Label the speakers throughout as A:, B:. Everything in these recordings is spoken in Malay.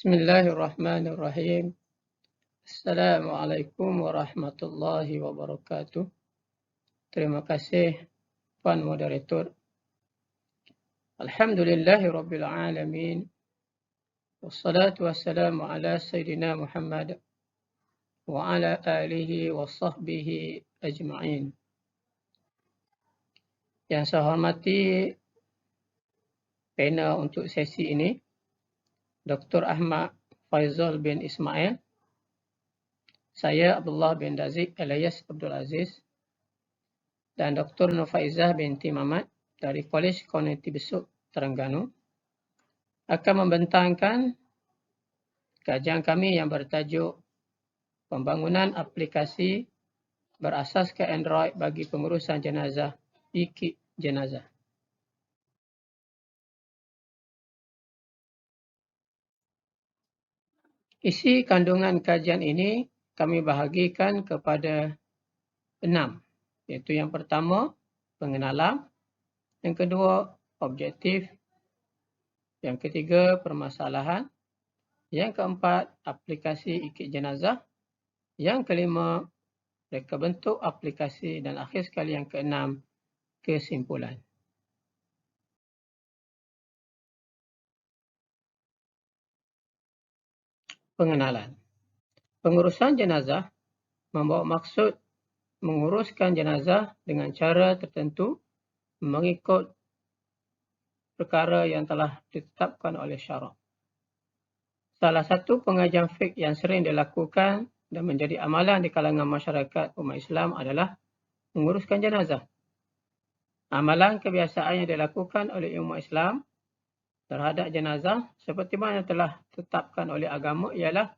A: Bismillahirrahmanirrahim. Assalamualaikum warahmatullahi wabarakatuh. Terima kasih, Puan Moderator. Alhamdulillahirabbil alamin. Wassalatu wassalamu ala Sayyidina Muhammad wa ala alihi wa sahbihi ajma'in. Yang saya hormati panel untuk sesi ini, Dr. Ahmad Faizal bin Ismail, saya Abdullah bin Dazik alias Abdul Aziz, dan Dr. Nufaizah binti Mamat dari Kolej Komuniti Besuk, Terengganu, akan membentangkan kajian kami yang bertajuk Pembangunan Aplikasi Berasaskan Android bagi Pengurusan Jenazah, e-Kit Jenazah. Isi kandungan kajian ini kami bahagikan kepada 6, iaitu yang pertama, pengenalan, yang kedua, objektif, yang ketiga, permasalahan, yang keempat, aplikasi e-Kit Jenazah, yang kelima, reka bentuk aplikasi, dan akhir sekali yang keenam, kesimpulan. Pengenalan. Pengurusan jenazah membawa maksud menguruskan jenazah dengan cara tertentu mengikut perkara yang telah ditetapkan oleh syarak. Salah satu pengajian fiqh yang sering dilakukan dan menjadi amalan di kalangan masyarakat umat Islam adalah menguruskan jenazah. Amalan kebiasaan yang dilakukan oleh umat Islam terhadap jenazah seperti mana telah ditetapkan oleh agama ialah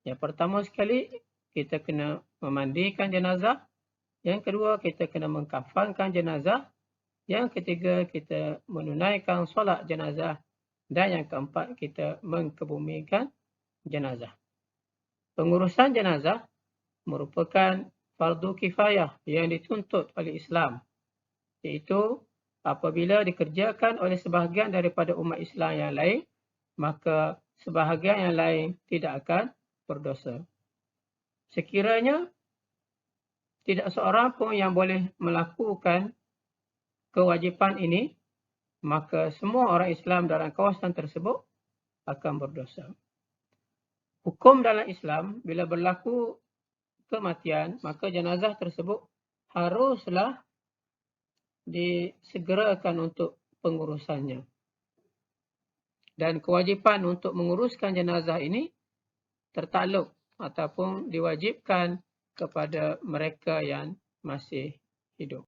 A: yang pertama sekali kita kena memandikan jenazah, yang kedua kita kena mengkafankan jenazah, yang ketiga kita menunaikan solat jenazah, dan yang keempat kita mengkebumikan jenazah. Pengurusan jenazah merupakan fardu kifayah yang dituntut oleh Islam, iaitu apabila dikerjakan oleh sebahagian daripada umat Islam yang lain, maka sebahagian yang lain tidak akan berdosa. Sekiranya tidak seorang pun yang boleh melakukan kewajipan ini, maka semua orang Islam dalam kawasan tersebut akan berdosa. Hukum dalam Islam, bila berlaku kematian, maka jenazah tersebut haruslah disegerakan untuk pengurusannya. Dan kewajipan untuk menguruskan jenazah ini tertakluk ataupun diwajibkan kepada mereka yang masih hidup.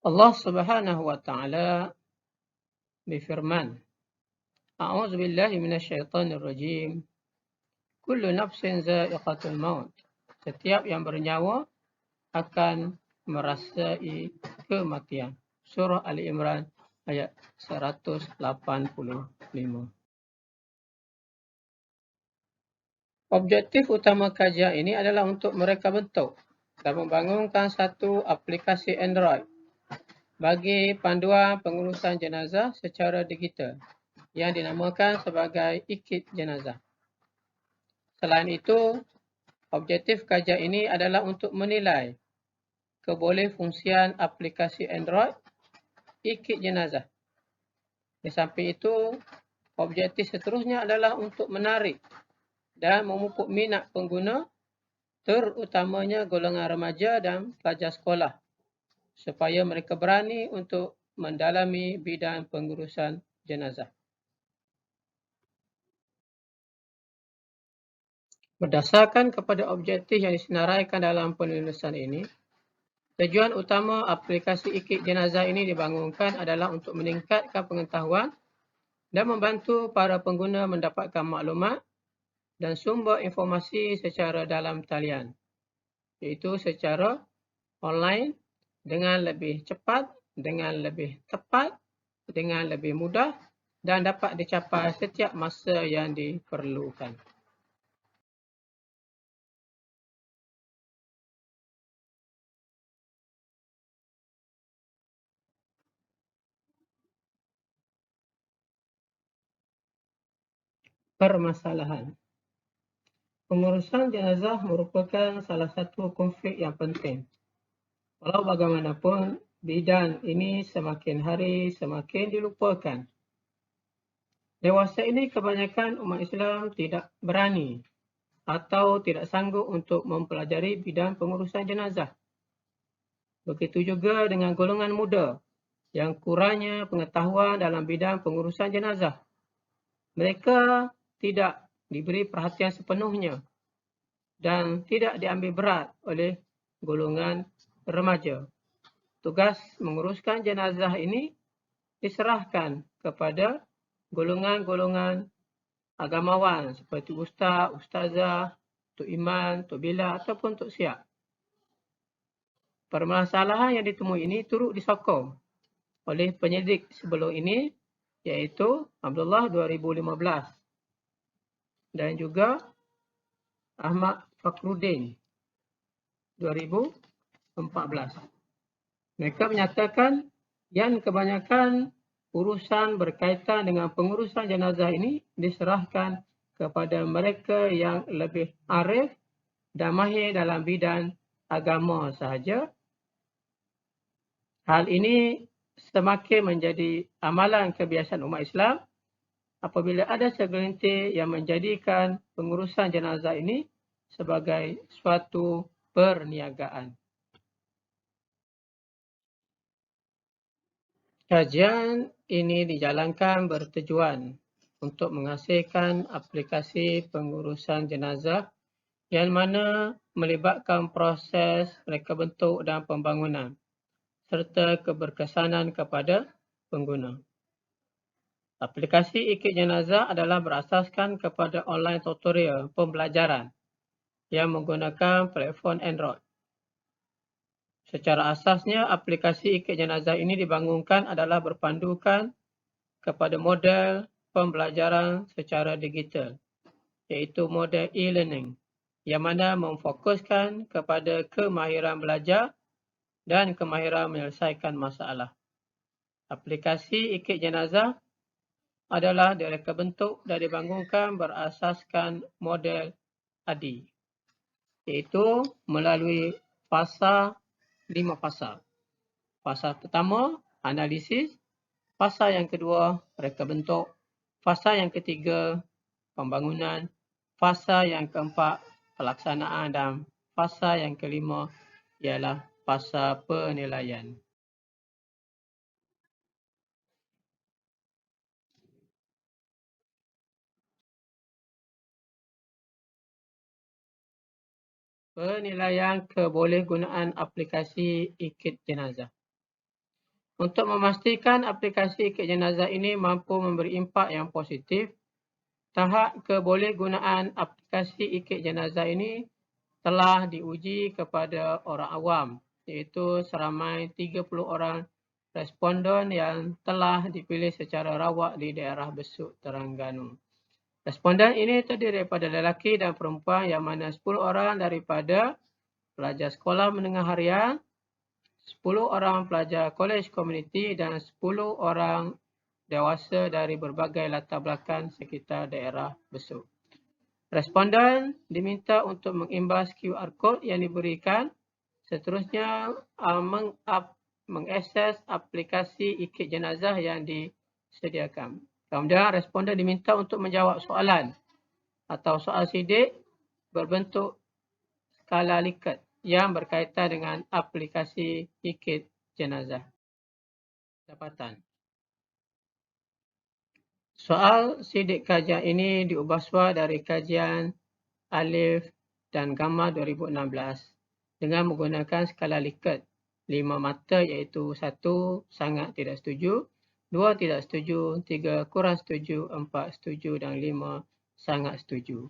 A: Allah Subhanahu wa taala berfirman, A'udzu billahi minasyaitonir rajim. Kullu nafsin za'iqatul maut. Setiap yang bernyawa akan merasai kematian. Surah Ali Imran ayat 185. Objektif utama kajian ini adalah untuk mereka bentuk dan membangunkan satu aplikasi Android bagi panduan pengurusan jenazah secara digital yang dinamakan sebagai e-Kit Jenazah. Selain itu, objektif kajian ini adalah untuk menilai kebolehfungsian aplikasi Android e-Kit Jenazah. Di samping itu, objektif seterusnya adalah untuk menarik dan memupuk minat pengguna, terutamanya golongan remaja dan pelajar sekolah, supaya mereka berani untuk mendalami bidang pengurusan jenazah. Berdasarkan kepada objektif yang disenaraikan dalam penulisan ini, tujuan utama aplikasi e-Kit Jenazah ini dibangunkan adalah untuk meningkatkan pengetahuan dan membantu para pengguna mendapatkan maklumat dan sumber informasi secara dalam talian, iaitu secara online, dengan lebih cepat, dengan lebih tepat, dengan lebih mudah dan dapat dicapai setiap masa yang diperlukan. permasalahan. Pengurusan jenazah merupakan salah satu konflik yang penting. Walau bagaimanapun, bidang ini semakin hari semakin dilupakan. Dewasa ini kebanyakan umat Islam tidak berani atau tidak sanggup untuk mempelajari bidang pengurusan jenazah. Begitu juga dengan golongan muda yang kurangnya pengetahuan dalam bidang pengurusan jenazah. Mereka tidak diberi perhatian sepenuhnya dan tidak diambil berat oleh golongan remaja. Tugas menguruskan jenazah ini diserahkan kepada golongan-golongan agamawan seperti ustaz, ustazah, tok iman, tok bila ataupun tok siap. Permasalahan yang ditemui ini turut disokong oleh penyidik sebelum ini iaitu Abdullah 2015 dan juga Ahmad Fakhruddin 2014. Mereka menyatakan yang kebanyakan urusan berkaitan dengan pengurusan jenazah ini diserahkan kepada mereka yang lebih arif dan mahir dalam bidang agama sahaja. Hal ini semakin menjadi amalan kebiasaan umat Islam apabila ada segelintir yang menjadikan pengurusan jenazah ini sebagai suatu perniagaan. Kajian ini dijalankan bertujuan untuk menghasilkan aplikasi pengurusan jenazah yang mana melibatkan proses reka bentuk dan pembangunan serta keberkesanan kepada pengguna. Aplikasi Ikit Jenazah adalah berasaskan kepada online tutorial pembelajaran yang menggunakan platform Android. Secara asasnya, aplikasi Ikit Jenazah ini dibangunkan adalah berpandukan kepada model pembelajaran secara digital, iaitu model e-learning, yang mana memfokuskan kepada kemahiran belajar dan kemahiran menyelesaikan masalah. Aplikasi Ikit Jenazah adalah direka bentuk dan dibangunkan berasaskan model ADI, iaitu melalui fasa 5 fasa. Fasa pertama, analisis. Fasa yang kedua, reka bentuk. Fasa yang ketiga, pembangunan. Fasa yang keempat, pelaksanaan. Dan fasa yang kelima ialah fasa penilaian. Penilaian kebolehgunaan aplikasi Ikit Jenazah. Untuk memastikan aplikasi Ikit Jenazah ini mampu memberi impak yang positif, tahap kebolehgunaan aplikasi Ikit Jenazah ini telah diuji kepada orang awam, iaitu seramai 30 orang responden yang telah dipilih secara rawak di daerah Besuk, Terengganu. Responden ini terdiri daripada lelaki dan perempuan yang mana 10 orang daripada pelajar sekolah menengah harian, 10 orang pelajar kolej komuniti dan 10 orang dewasa dari berbagai latar belakang sekitar daerah Besuk. Responden diminta untuk mengimbas QR code yang diberikan, seterusnya mengakses aplikasi Ikit Jenazah yang disediakan. Kemudian responden diminta untuk menjawab soalan atau soal sidik berbentuk skala Likert yang berkaitan dengan aplikasi Ikit Jenazah. Dapatan. Soal sidik kajian ini diubah suara dari kajian Alif dan Gamma 2016 dengan menggunakan skala Likert 5 mata iaitu 1 sangat tidak setuju, 2 tidak setuju, 3 kurang setuju, 4 setuju dan 5 sangat setuju.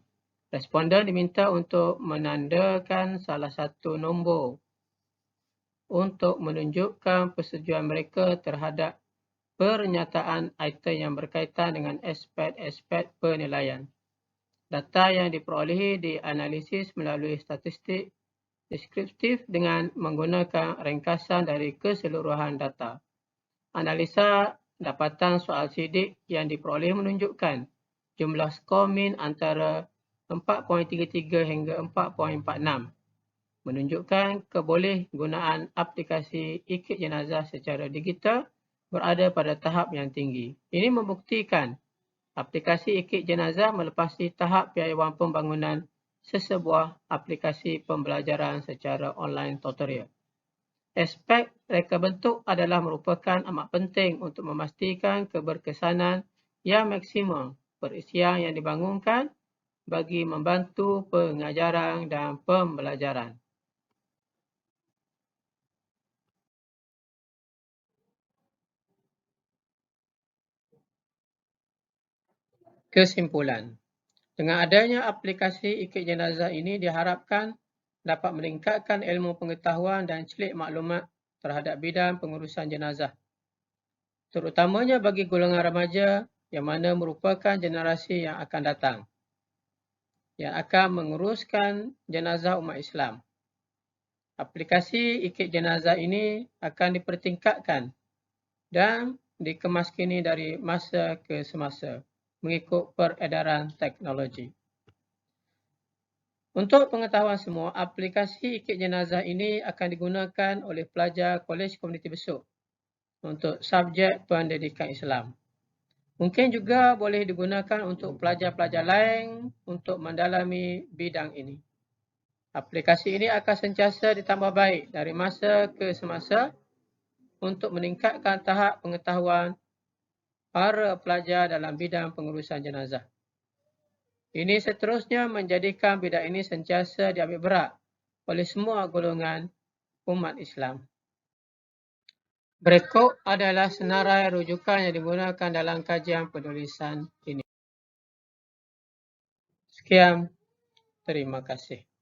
A: Responden diminta untuk menandakan salah satu nombor untuk menunjukkan persetujuan mereka terhadap pernyataan item yang berkaitan dengan aspek-aspek penilaian. Data yang diperolehi dianalisis melalui statistik deskriptif dengan menggunakan ringkasan dari keseluruhan data. Analisa dapatan soal sidik yang diperoleh menunjukkan jumlah skor min antara 4.33 hingga 4.46. Menunjukkan kebolehgunaan aplikasi ikut jenazah secara digital berada pada tahap yang tinggi. Ini membuktikan aplikasi ikut jenazah melepasi tahap piawaian pembangunan sesebuah aplikasi pembelajaran secara online tutorial. Aspek reka bentuk adalah merupakan amat penting untuk memastikan keberkesanan yang maksimum perisian yang dibangunkan bagi membantu pengajaran dan pembelajaran. Kesimpulan, dengan adanya aplikasi ikut jenazah ini diharapkan dapat meningkatkan ilmu pengetahuan dan celik maklumat terhadap bidang pengurusan jenazah, terutamanya bagi golongan remaja yang mana merupakan generasi yang akan datang, yang akan menguruskan jenazah umat Islam. Aplikasi ikut jenazah ini akan dipertingkatkan dan dikemaskini dari masa ke semasa mengikut peredaran teknologi. Untuk pengetahuan semua, aplikasi ikut jenazah ini akan digunakan oleh pelajar Kolej Komuniti Besuk untuk subjek pendidikan Islam. Mungkin juga boleh digunakan untuk pelajar-pelajar lain untuk mendalami bidang ini. Aplikasi ini akan sentiasa ditambah baik dari masa ke semasa untuk meningkatkan tahap pengetahuan para pelajar dalam bidang pengurusan jenazah. Ini seterusnya menjadikan bidang ini sentiasa diambil berat oleh semua golongan umat Islam. Berikut adalah senarai rujukan yang digunakan dalam kajian penulisan ini. Sekian, terima kasih.